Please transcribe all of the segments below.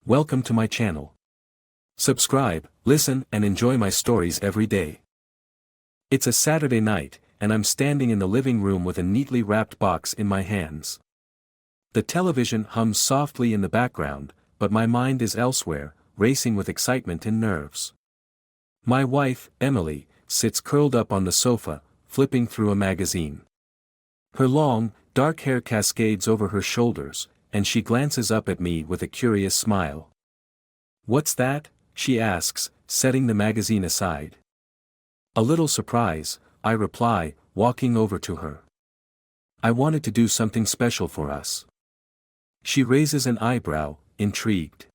Welcome to my channel. Subscribe, listen, and enjoy my stories every day. It's a Saturday night, and I'm standing in the living room with a neatly wrapped box in my hands. The television hums softly in the background, but my mind is elsewhere, racing with excitement and nerves. My wife, Emily, sits curled up on the sofa, flipping through a magazine. Her long, dark hair cascades over her shoulders, and she glances up at me with a curious smile. "What's that?" she asks, setting the magazine aside. A little surprise, I reply, walking over to her. "I wanted to do something special for us." She raises an eyebrow, intrigued.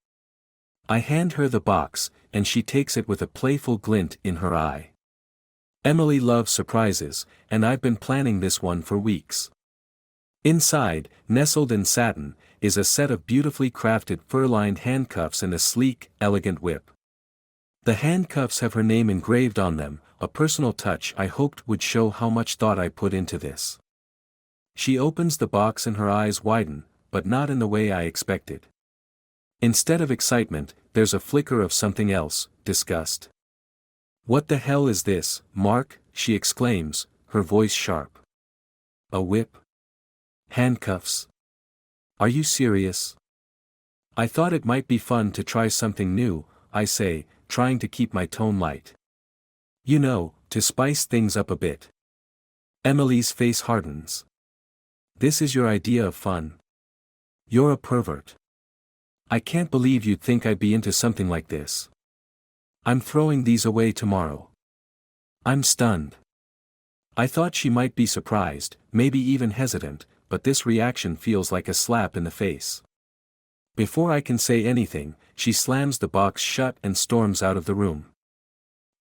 I hand her the box, and she takes it with a playful glint in her eye. Emily loves surprises, and I've been planning this one for weeks. Inside, nestled in satin, is a set of beautifully crafted fur-lined handcuffs and a sleek, elegant whip. The handcuffs have her name engraved on them, a personal touch I hoped would show how much thought I put into this. She opens the box and her eyes widen, but not in the way I expected. Instead of excitement, there's a flicker of something else, disgust. "What the hell is this, Mark?" she exclaims, her voice sharp. "A whip? Handcuffs? Are you serious?" "I thought it might be fun to try something new," I say, trying to keep my tone light. "You know, to spice things up a bit." Emily's face hardens. "This is your idea of fun? You're a pervert. I can't believe you'd think I'd be into something like this. I'm throwing these away tomorrow." I'm stunned. I thought she might be surprised, maybe even hesitant, but this reaction feels like a slap in the face. Before I can say anything, she slams the box shut and storms out of the room.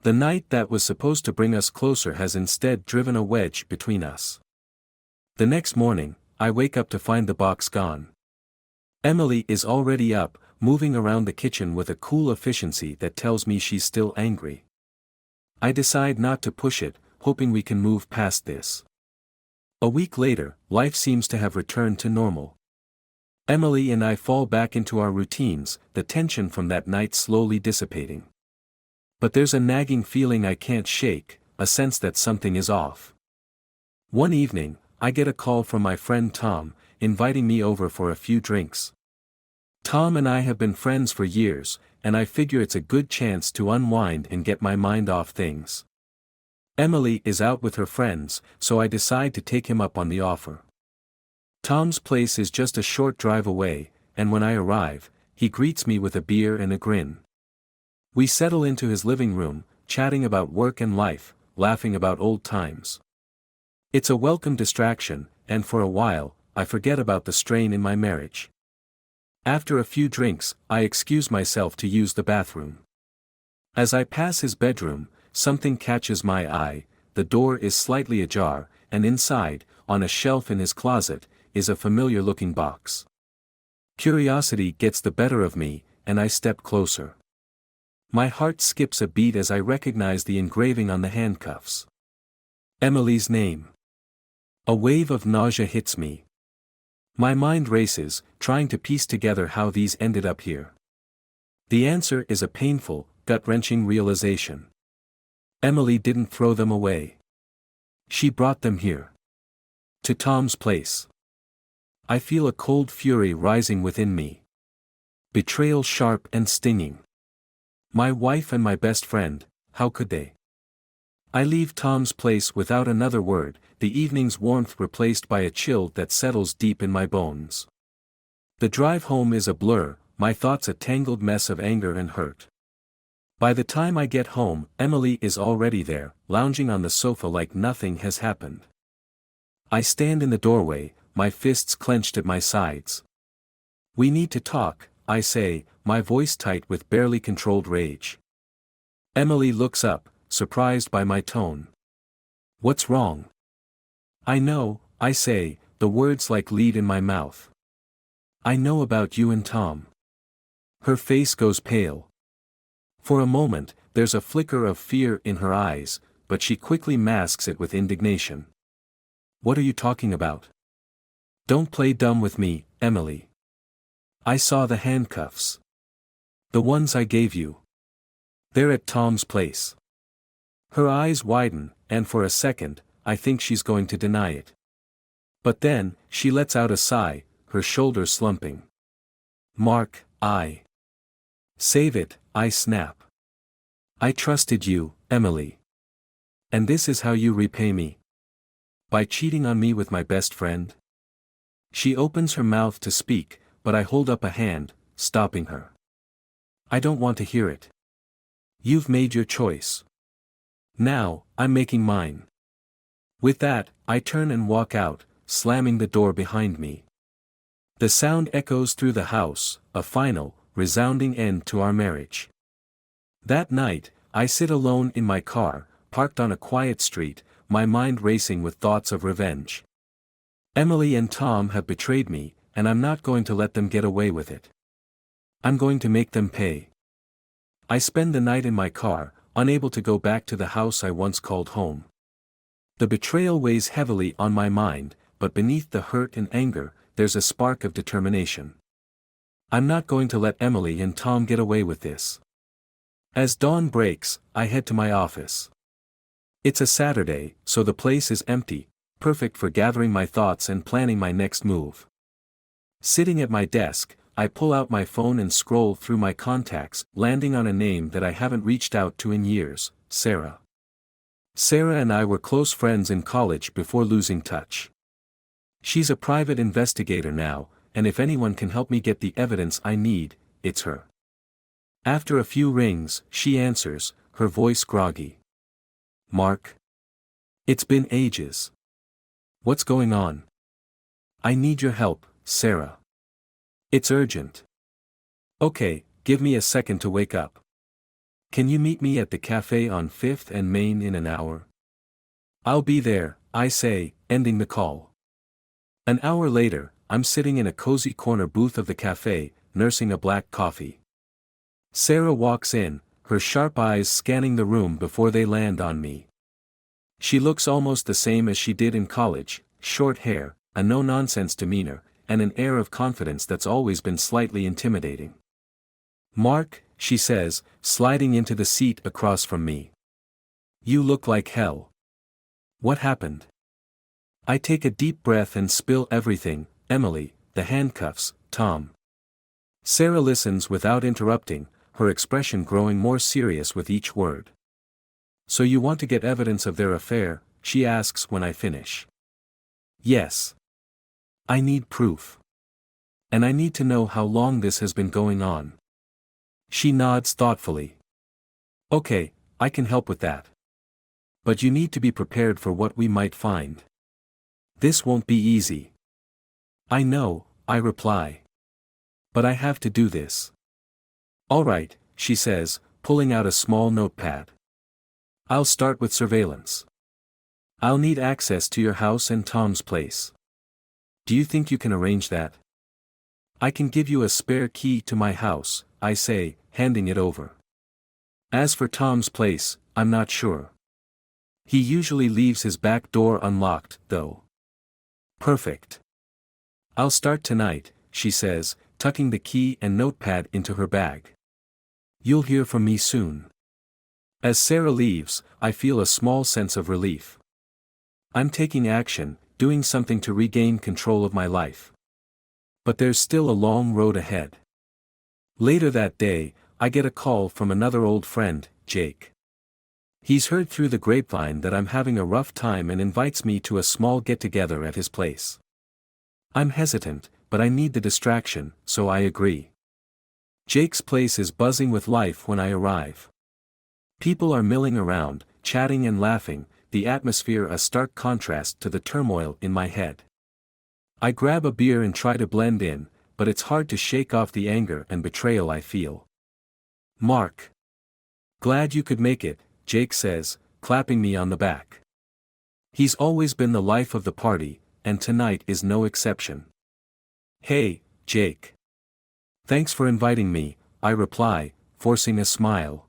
The night that was supposed to bring us closer has instead driven a wedge between us. The next morning, I wake up to find the box gone. Emily is already up, moving around the kitchen with a cool efficiency that tells me she's still angry. I decide not to push it, hoping we can move past this. A week later, life seems to have returned to normal. Emily and I fall back into our routines, the tension from that night slowly dissipating. But there's a nagging feeling I can't shake, a sense that something is off. One evening, I get a call from my friend Tom, inviting me over for a few drinks. Tom and I have been friends for years, and I figure it's a good chance to unwind and get my mind off things. Emily is out with her friends, so I decide to take him up on the offer. Tom's place is just a short drive away, and when I arrive, he greets me with a beer and a grin. We settle into his living room, chatting about work and life, laughing about old times. It's a welcome distraction, and for a while, I forget about the strain in my marriage. After a few drinks, I excuse myself to use the bathroom. As I pass his bedroom, something catches my eye. The door is slightly ajar, and inside, on a shelf in his closet, is a familiar-looking box. Curiosity gets the better of me, and I step closer. My heart skips a beat as I recognize the engraving on the handcuffs. Emily's name. A wave of nausea hits me. My mind races, trying to piece together how these ended up here. The answer is a painful, gut-wrenching realization. Emily didn't throw them away. She brought them here. To Tom's place. I feel a cold fury rising within me. Betrayal sharp and stinging. My wife and my best friend, how could they? I leave Tom's place without another word, the evening's warmth replaced by a chill that settles deep in my bones. The drive home is a blur, my thoughts a tangled mess of anger and hurt. By the time I get home, Emily is already there, lounging on the sofa like nothing has happened. I stand in the doorway, my fists clenched at my sides. "We need to talk," I say, my voice tight with barely controlled rage. Emily looks up, surprised by my tone. "What's wrong?" "I know," I say, the words like lead in my mouth. "I know about you and Tom." Her face goes pale. For a moment, there's a flicker of fear in her eyes, but she quickly masks it with indignation. "What are you talking about? Don't play dumb with me, Emily. I saw the handcuffs. The ones I gave you. They're at Tom's place. Her eyes widen, and for a second, I think she's going to deny it. But then, she lets out a sigh, her shoulders slumping. Mark, Save it, I snap. I trusted you, Emily. And this is how you repay me? By cheating on me with my best friend? She opens her mouth to speak, but I hold up a hand, stopping her. I don't want to hear it. You've made your choice. Now, I'm making mine. With that, I turn and walk out, slamming the door behind me. The sound echoes through the house, a final, resounding end to our marriage. That night, I sit alone in my car, parked on a quiet street, my mind racing with thoughts of revenge. Emily and Tom have betrayed me, and I'm not going to let them get away with it. I'm going to make them pay. I spend the night in my car, unable to go back to the house I once called home. The betrayal weighs heavily on my mind, but beneath the hurt and anger, there's a spark of determination. I'm not going to let Emily and Tom get away with this. As dawn breaks, I head to my office. It's a Saturday, so the place is empty, perfect for gathering my thoughts and planning my next move. Sitting at my desk, I pull out my phone and scroll through my contacts, landing on a name that I haven't reached out to in years, Sarah. Sarah and I were close friends in college before losing touch. She's a private investigator now, and if anyone can help me get the evidence I need, it's her. After a few rings, she answers, her voice groggy. Mark? It's been ages. What's going on? I need your help, Sarah. It's urgent. Okay, give me a second to wake up. Can you meet me at the cafe on 5th and Main in an hour? I'll be there, I say, ending the call. An hour later, I'm sitting in a cozy corner booth of the cafe, nursing a black coffee. Sarah walks in, her sharp eyes scanning the room before they land on me. She looks almost the same as she did in college, short hair, a no-nonsense demeanor, and an air of confidence that's always been slightly intimidating. Mark, she says, sliding into the seat across from me. You look like hell. What happened? I take a deep breath and spill everything, Emily, the handcuffs, Tom. Sarah listens without interrupting, her expression growing more serious with each word. So you want to get evidence of their affair, she asks when I finish. Yes. I need proof. And I need to know how long this has been going on. She nods thoughtfully. Okay, I can help with that. But you need to be prepared for what we might find. This won't be easy. I know, I reply. But I have to do this. All right, she says, pulling out a small notepad. I'll start with surveillance. I'll need access to your house and Tom's place. Do you think you can arrange that? I can give you a spare key to my house, I say, handing it over. As for Tom's place, I'm not sure. He usually leaves his back door unlocked, though. Perfect. I'll start tonight, she says, tucking the key and notepad into her bag. You'll hear from me soon. As Sarah leaves, I feel a small sense of relief. I'm taking action, doing something to regain control of my life. But there's still a long road ahead. Later that day, I get a call from another old friend, Jake. He's heard through the grapevine that I'm having a rough time and invites me to a small get-together at his place. I'm hesitant, but I need the distraction, so I agree. Jake's place is buzzing with life when I arrive. People are milling around, chatting and laughing, the atmosphere a stark contrast to the turmoil in my head. I grab a beer and try to blend in, but it's hard to shake off the anger and betrayal I feel. Mark. Glad you could make it, Jake says, clapping me on the back. He's always been the life of the party, and tonight is no exception. Hey, Jake. Thanks for inviting me, I reply, forcing a smile.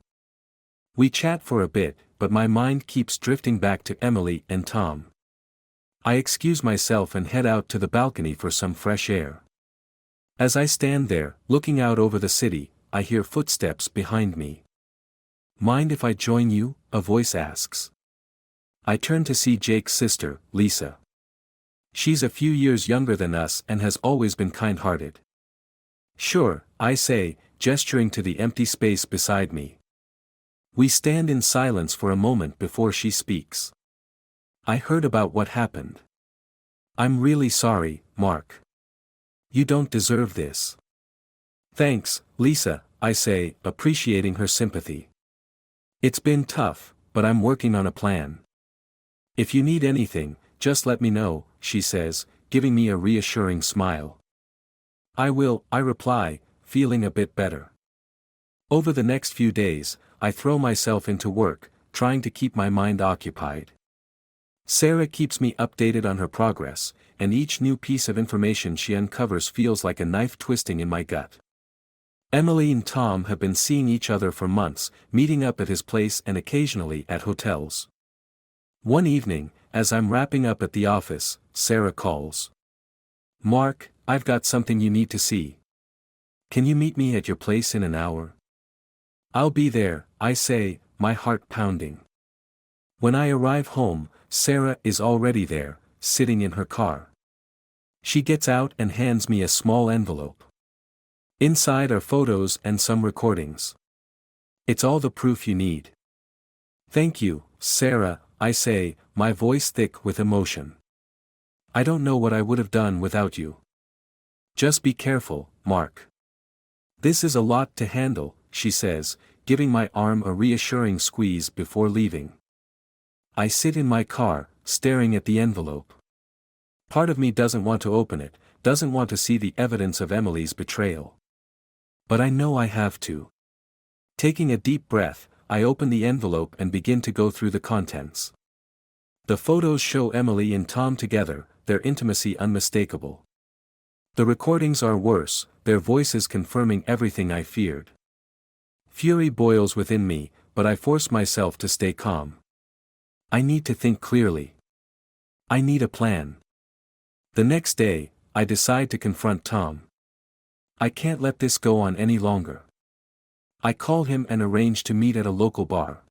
We chat for a bit, but my mind keeps drifting back to Emily and Tom. I excuse myself and head out to the balcony for some fresh air. As I stand there, looking out over the city, I hear footsteps behind me. Mind if I join you? A voice asks. I turn to see Jake's sister, Lisa. She's a few years younger than us and has always been kind-hearted. Sure, I say, gesturing to the empty space beside me. We stand in silence for a moment before she speaks. I heard about what happened. I'm really sorry, Mark. You don't deserve this. Thanks, Lisa, I say, appreciating her sympathy. It's been tough, but I'm working on a plan. If you need anything, just let me know, she says, giving me a reassuring smile. I will, I reply, feeling a bit better. Over the next few days, I throw myself into work, trying to keep my mind occupied. Sarah keeps me updated on her progress, and each new piece of information she uncovers feels like a knife twisting in my gut. Emily and Tom have been seeing each other for months, meeting up at his place and occasionally at hotels. One evening, as I'm wrapping up at the office, Sarah calls. Mark, I've got something you need to see. Can you meet me at your place in an hour? I'll be there, I say, my heart pounding. When I arrive home, Sarah is already there, sitting in her car. She gets out and hands me a small envelope. Inside are photos and some recordings. It's all the proof you need. Thank you, Sarah, I say, my voice thick with emotion. I don't know what I would have done without you. Just be careful, Mark. This is a lot to handle, she says, giving my arm a reassuring squeeze before leaving. I sit in my car, staring at the envelope. Part of me doesn't want to open it, doesn't want to see the evidence of Emily's betrayal. But I know I have to. Taking a deep breath, I open the envelope and begin to go through the contents. The photos show Emily and Tom together, their intimacy unmistakable. The recordings are worse, their voices confirming everything I feared. Fury boils within me, but I force myself to stay calm. I need to think clearly. I need a plan. The next day, I decide to confront Tom. I can't let this go on any longer. I call him and arrange to meet at a local bar.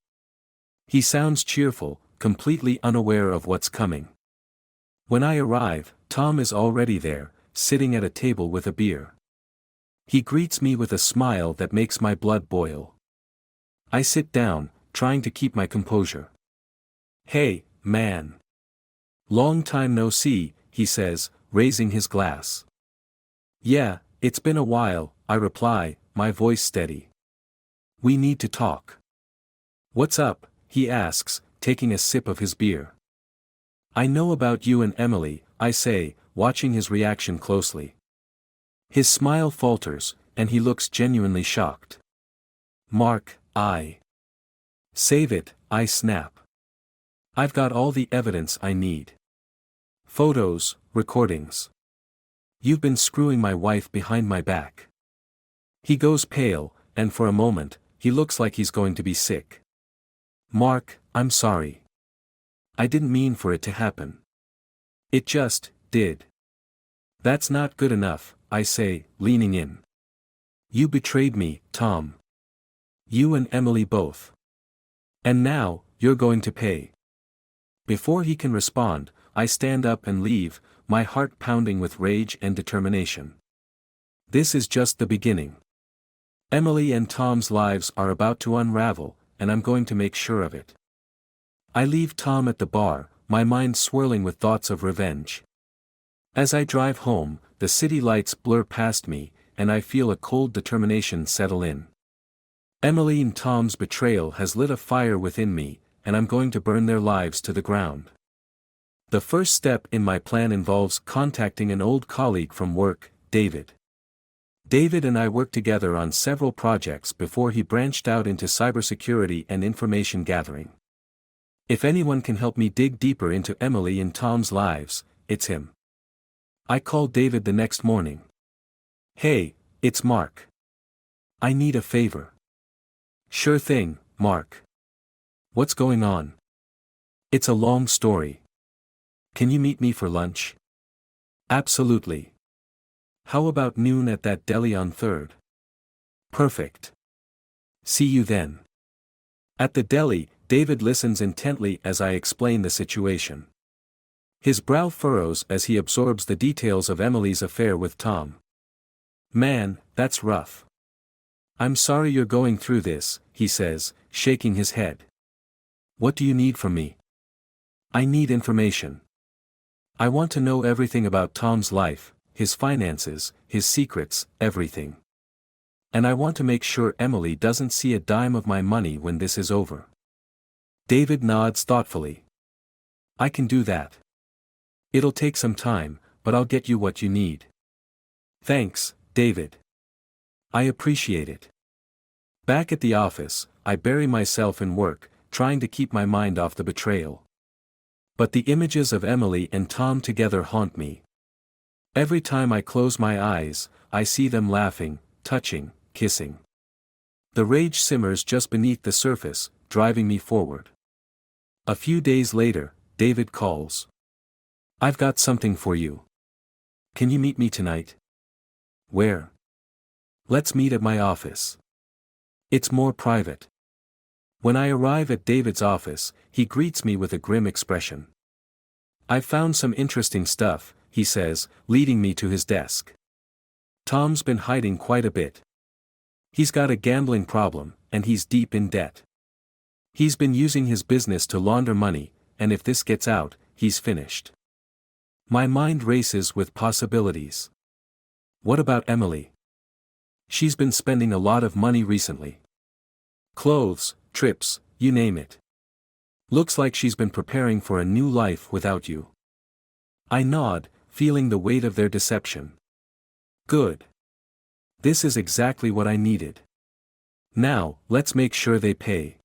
He sounds cheerful, completely unaware of what's coming. When I arrive, Tom is already there, sitting at a table with a beer. He greets me with a smile that makes my blood boil. I sit down, trying to keep my composure. Hey, man. Long time no see, he says, raising his glass. Yeah, it's been a while, I reply, my voice steady. We need to talk. What's up? He asks, taking a sip of his beer. I know about you and Emily, I say, watching his reaction closely. His smile falters, and he looks genuinely shocked. Mark, Save it, I snap. I've got all the evidence I need. Photos, recordings. You've been screwing my wife behind my back. He goes pale, and for a moment, he looks like he's going to be sick. Mark, I'm sorry. I didn't mean for it to happen. It just did. That's not good enough, I say, leaning in. You betrayed me, Tom. You and Emily both. And now, you're going to pay. Before he can respond, I stand up and leave, my heart pounding with rage and determination. This is just the beginning. Emily and Tom's lives are about to unravel, and I'm going to make sure of it. I leave Tom at the bar, my mind swirling with thoughts of revenge. As I drive home, the city lights blur past me, and I feel a cold determination settle in. Emily and Tom's betrayal has lit a fire within me, and I'm going to burn their lives to the ground. The first step in my plan involves contacting an old colleague from work, David. David and I worked together on several projects before he branched out into cybersecurity and information gathering. If anyone can help me dig deeper into Emily and Tom's lives, it's him. I called David the next morning. Hey, it's Mark. I need a favor. Sure thing, Mark. What's going on? It's a long story. Can you meet me for lunch? Absolutely. How about noon at that deli on 3rd? Perfect. See you then. At the deli, David listens intently as I explain the situation. His brow furrows as he absorbs the details of Emily's affair with Tom. Man, that's rough. I'm sorry you're going through this, he says, shaking his head. What do you need from me? I need information. I want to know everything about Tom's life, his finances, his secrets, everything. And I want to make sure Emily doesn't see a dime of my money when this is over. David nods thoughtfully. I can do that. It'll take some time, but I'll get you what you need. Thanks, David. I appreciate it. Back at the office, I bury myself in work, trying to keep my mind off the betrayal. But the images of Emily and Tom together haunt me. Every time I close my eyes, I see them laughing, touching, kissing. The rage simmers just beneath the surface, driving me forward. A few days later, David calls. I've got something for you. Can you meet me tonight? Where? Let's meet at my office. It's more private. When I arrive at David's office, he greets me with a grim expression. I've found some interesting stuff, he says, leading me to his desk. Tom's been hiding quite a bit. He's got a gambling problem, and he's deep in debt. He's been using his business to launder money, and if this gets out, he's finished. My mind races with possibilities. What about Emily? She's been spending a lot of money recently. Clothes, trips, you name it. Looks like she's been preparing for a new life without you. I nod, feeling the weight of their deception. Good. This is exactly what I needed. Now, let's make sure they pay.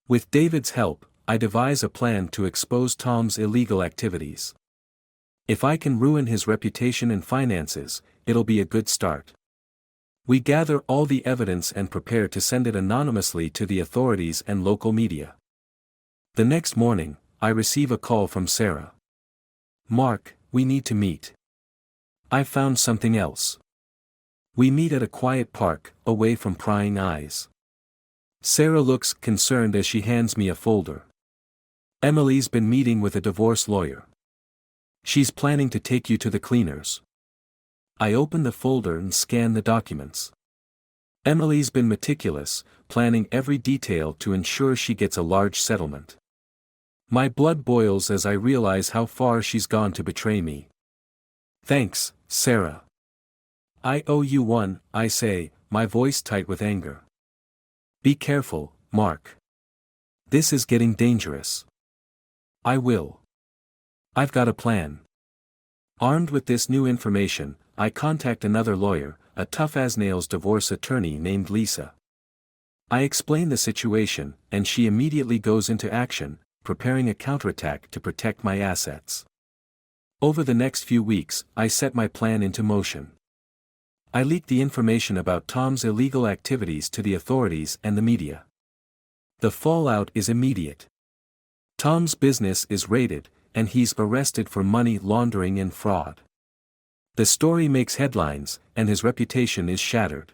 With David's help, I devise a plan to expose Tom's illegal activities. If I can ruin his reputation and finances, it'll be a good start. We gather all the evidence and prepare to send it anonymously to the authorities and local media. The next morning, I receive a call from Sarah. Mark, we need to meet. I've found something else. We meet at a quiet park, away from prying eyes. Sarah looks concerned as she hands me a folder. Emily's been meeting with a divorce lawyer. She's planning to take you to the cleaners. I open the folder and scan the documents. Emily's been meticulous, planning every detail to ensure she gets a large settlement. My blood boils as I realize how far she's gone to betray me. Thanks, Sarah. I owe you one, I say, my voice tight with anger. Be careful, Mark. This is getting dangerous. I will. I've got a plan. Armed with this new information, I contact another lawyer, a tough-as-nails divorce attorney named Lisa. I explain the situation, and she immediately goes into action, preparing a counterattack to protect my assets. Over the next few weeks, I set my plan into motion. I leak the information about Tom's illegal activities to the authorities and the media. The fallout is immediate. Tom's business is raided, and he's arrested for money laundering and fraud. The story makes headlines, and his reputation is shattered.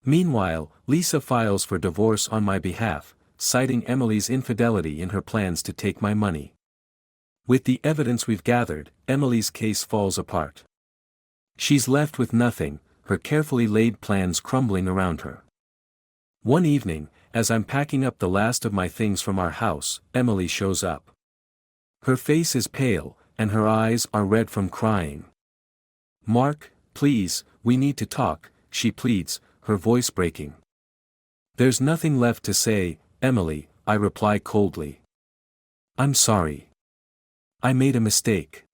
Meanwhile, Lisa files for divorce on my behalf, citing Emily's infidelity in her plans to take my money. With the evidence we've gathered, Emily's case falls apart. She's left with nothing, her carefully laid plans crumbling around her. One evening, as I'm packing up the last of my things from our house, Emily shows up. Her face is pale, and her eyes are red from crying. Mark, please, we need to talk, she pleads, her voice breaking. There's nothing left to say, Emily, I reply coldly. I'm sorry. I made a mistake.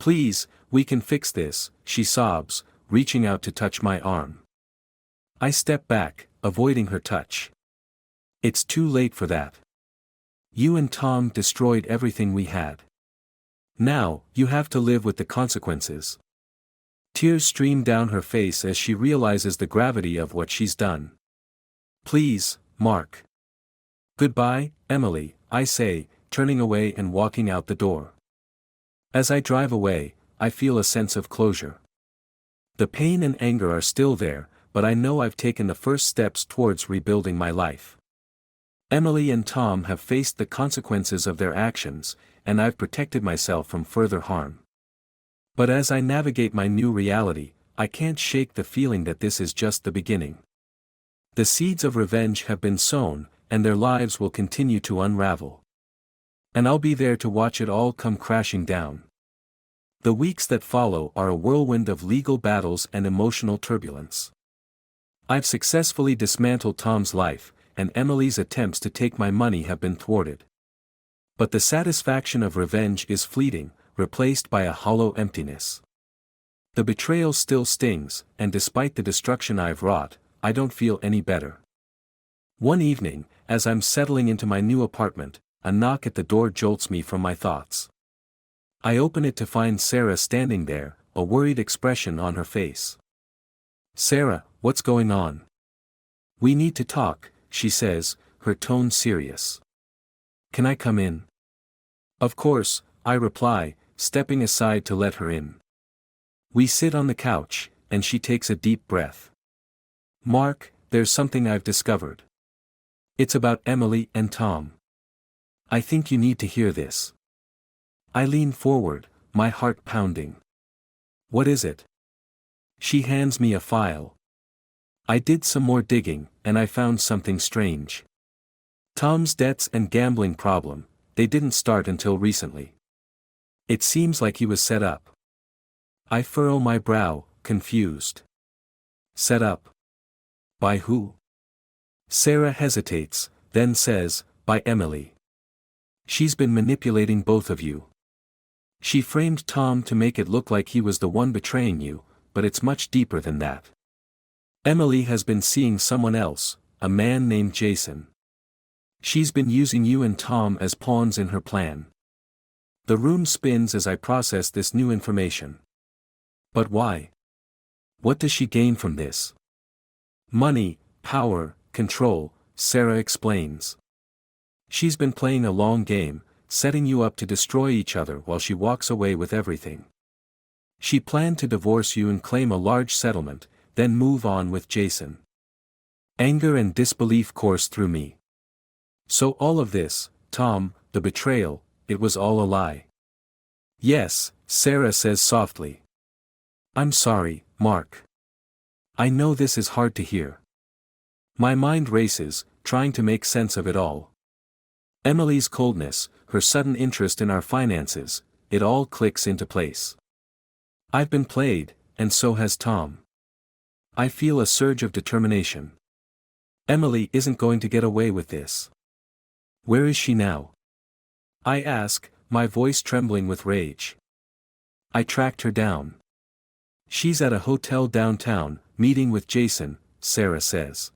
Please, we can fix this, she sobs, reaching out to touch my arm. I step back, avoiding her touch. It's too late for that. You and Tom destroyed everything we had. Now, you have to live with the consequences. Tears stream down her face as she realizes the gravity of what she's done. Please, Mark. Goodbye, Emily, I say, turning away and walking out the door. As I drive away, I feel a sense of closure. The pain and anger are still there, but I know I've taken the first steps towards rebuilding my life. Emily and Tom have faced the consequences of their actions, and I've protected myself from further harm. But as I navigate my new reality, I can't shake the feeling that this is just the beginning. The seeds of revenge have been sown, and their lives will continue to unravel. And I'll be there to watch it all come crashing down. The weeks that follow are a whirlwind of legal battles and emotional turbulence. I've successfully dismantled Tom's life, and Emily's attempts to take my money have been thwarted. But the satisfaction of revenge is fleeting, replaced by a hollow emptiness. The betrayal still stings, and despite the destruction I've wrought, I don't feel any better. One evening, as I'm settling into my new apartment, a knock at the door jolts me from my thoughts. I open it to find Sarah standing there, a worried expression on her face. "Sarah, what's going on?" "We need to talk," she says, her tone serious. "Can I come in?" "Of course," I reply, stepping aside to let her in. We sit on the couch, and she takes a deep breath. "Mark, there's something I've discovered. It's about Emily and Tom. I think you need to hear this." I lean forward, my heart pounding. "What is it?" She hands me a file. I did some more digging, and I found something strange. Tom's debts and gambling problem, they didn't start until recently. It seems like he was set up. I furrow my brow, confused. Set up? By who? Sarah hesitates, then says, "By Emily. She's been manipulating both of you. She framed Tom to make it look like he was the one betraying you, but it's much deeper than that. Emily has been seeing someone else, a man named Jason. She's been using you and Tom as pawns in her plan." The room spins as I process this new information. But why? What does she gain from this? "Money, power, control," Sarah explains. "She's been playing a long game, setting you up to destroy each other while she walks away with everything. She planned to divorce you and claim a large settlement, then move on with Jason." Anger and disbelief course through me. So all of this, Tom, the betrayal, it was all a lie. "Yes," Sarah says softly. "I'm sorry, Mark. I know this is hard to hear." My mind races, trying to make sense of it all. Emily's coldness, her sudden interest in our finances, it all clicks into place. I've been played, and so has Tom. I feel a surge of determination. Emily isn't going to get away with this. "Where is she now?" I ask, my voice trembling with rage. "I tracked her down. She's at a hotel downtown, meeting with Jason," Sarah says.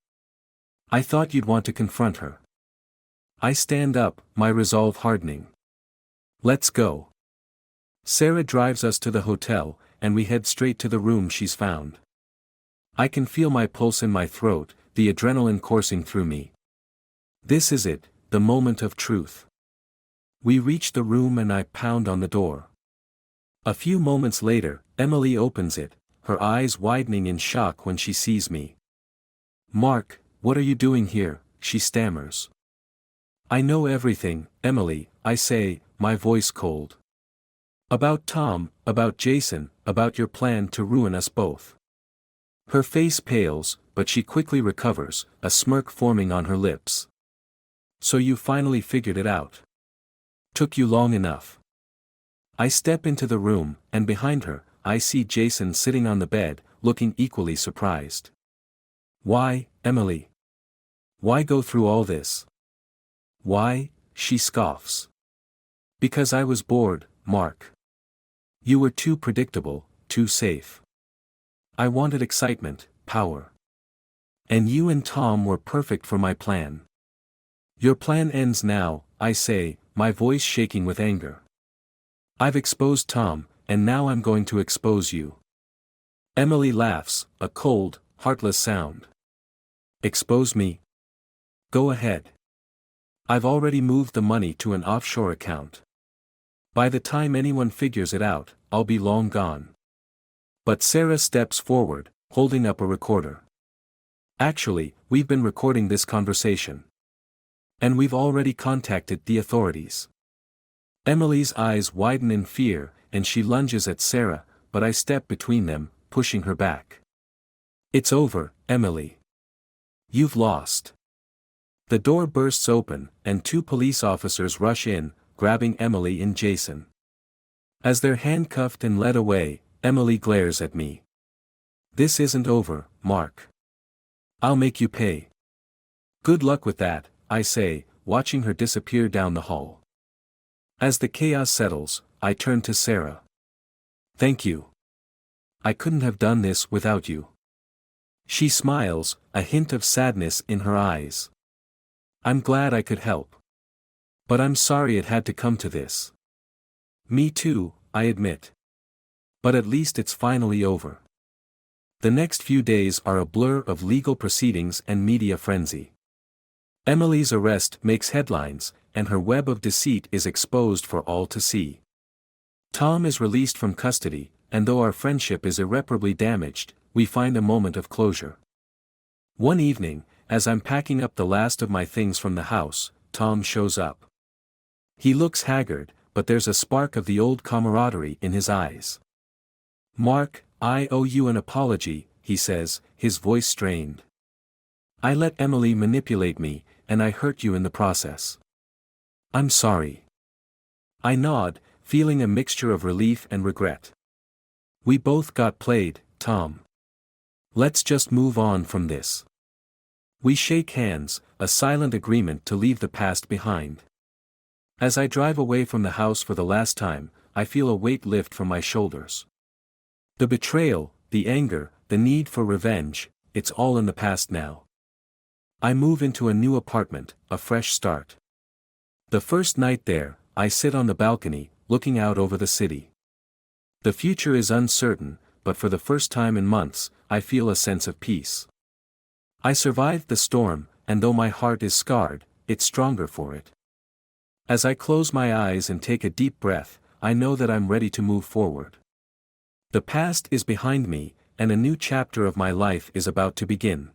"I thought you'd want to confront her." I stand up, my resolve hardening. "Let's go." Sarah drives us to the hotel, and we head straight to the room she's found. I can feel my pulse in my throat, the adrenaline coursing through me. This is it, the moment of truth. We reach the room and I pound on the door. A few moments later, Emily opens it, her eyes widening in shock when she sees me. "Mark, what are you doing here?" she stammers. "I know everything, Emily," I say, my voice cold. "About Tom, about Jason, about your plan to ruin us both." Her face pales, but she quickly recovers, a smirk forming on her lips. "So you finally figured it out. Took you long enough." I step into the room, and behind her, I see Jason sitting on the bed, looking equally surprised. "Why, Emily? Why go through all this?" "Why?" she scoffs. "Because I was bored, Mark. You were too predictable, too safe. I wanted excitement, power. And you and Tom were perfect for my plan." "Your plan ends now," I say, my voice shaking with anger. "I've exposed Tom, and now I'm going to expose you." Emily laughs, a cold, heartless sound. "Expose me? Go ahead. I've already moved the money to an offshore account. By the time anyone figures it out, I'll be long gone." But Sarah steps forward, holding up a recorder. Actually, we've been recording this conversation. And we've already contacted the authorities. Emily's eyes widen in fear, and she lunges at Sarah, but I step between them, pushing her back. It's over, Emily. You've lost. The door bursts open, and two police officers rush in, grabbing Emily and Jason. As they're handcuffed and led away, Emily glares at me. This isn't over, Mark. I'll make you pay. Good luck with that, I say, watching her disappear down the hall. As the chaos settles, I turn to Sarah. Thank you. I couldn't have done this without you. She smiles, a hint of sadness in her eyes. I'm glad I could help. But I'm sorry it had to come to this. Me too, I admit. But at least it's finally over. The next few days are a blur of legal proceedings and media frenzy. Emily's arrest makes headlines, and her web of deceit is exposed for all to see. Tom is released from custody, and though our friendship is irreparably damaged, we find a moment of closure. One evening, as I'm packing up the last of my things from the house, Tom shows up. He looks haggard, but there's a spark of the old camaraderie in his eyes. Mark, I owe you an apology, he says, his voice strained. I let Emily manipulate me, and I hurt you in the process. I'm sorry. I nod, feeling a mixture of relief and regret. We both got played, Tom. Let's just move on from this. We shake hands, a silent agreement to leave the past behind. As I drive away from the house for the last time, I feel a weight lift from my shoulders. The betrayal, the anger, the need for revenge, it's all in the past now. I move into a new apartment, a fresh start. The first night there, I sit on the balcony, looking out over the city. The future is uncertain, but for the first time in months, I feel a sense of peace. I survived the storm, and though my heart is scarred, it's stronger for it. As I close my eyes and take a deep breath, I know that I'm ready to move forward. The past is behind me, and a new chapter of my life is about to begin.